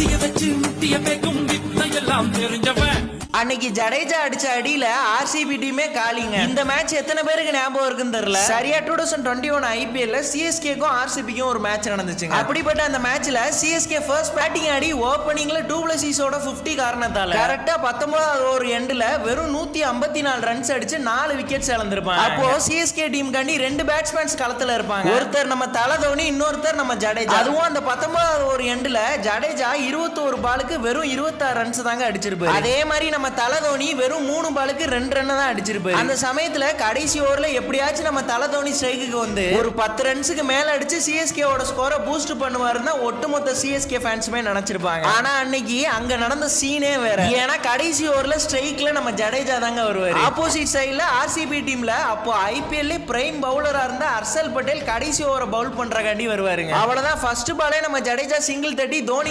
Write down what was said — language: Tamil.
புத்திய வச்சு முட்டிய பேக்கும் வித்தையெல்லாம் தெரிஞ்சவன். அன்னைக்கு ஜடேஜா அடிச்ச அடியில ஆர்சிபி டீமே காலிங்க. இந்த மேட்ச் எத்தனை பேருக்கு ஞாபகம் இருக்குன்னு தெரியல. சரியா 2021 ஐபிஎல்ல சிஎஸ்கேக்கும் ஆர்சிபிக்கும் ஒரு மேட்ச் நடந்துச்சுங்க. அப்படிப்பட்ட அந்த மேட்ச்ல சிஎஸ்கே ஃபர்ஸ்ட் பேட்டிங் ஆடி ஓபனிங்ல டூப்ளசிஸோட 50 காரணத்தால கரெக்டா 19வது ஓவர் எண்ட்ல வெறும் 154 ரன்ஸ் அடிச்சு 4 விக்கெட்ஸ் இழந்திருப்பாங்க. அப்போ சிஎஸ்கே டீம் காண்டி 2 பேட்ஸ்மேன்ஸ் களத்துல இருப்பாங்க. ஒருத்தர் நம்ம தல தோனி, இன்னொருத்தர் நம்ம ஜடேஜா. அதுவும் அந்த 19வது ஓவர் எண்ட்ல ஜடேஜா 21 பாலுக்கு வெறும் 26 ரன்ஸ் தாங்க அடிச்சிருப்பாரு. அதே மாதிரி நம்ம தல தோனி வெறும் 3 பாலுக்கு 2 ரன் தான் அடிச்சிருப்பாரு. அந்த சமயத்துல கடைசி ஓவர்ல எப்படியாச்சும் நம்ம தல தோனி ஸ்ட்ரைக்குக்கு வந்து ஒரு 10 ரன்ஸுக்கு மேல அடிச்சு சிஎஸ்கே ஓட ஸ்கோரை பூஸ்ட் பண்ணுவாருன்னா ஒட்டுமொத்த சிஎஸ்கே ஃபேன்ஸுமே நினைச்சிருப்பாங்க. ஆனா அன்னைக்கு அங்க நடந்த சீனே வேற. ஏன்னா கடைசி ஓவர்ல ஸ்ட்ரைக்ல நம்ம ஜடேஜா தாங்க வருவாரு. ஆப்போசிட் சைடுல ஆர்சிபி டீம்ல அப்போ ஐபிஎல்ல பிரைம் பவுலரா இருந்த ஹர்ஷல் பட்டேல் கடைசி ஓவரை பவுல் பண்றகாண்டி வருவாருங்க. அவ்வளவுதான் ஃபர்ஸ்ட் பாலே நம்ம ஜடேஜா சிங்கிள் தட்டி தோனி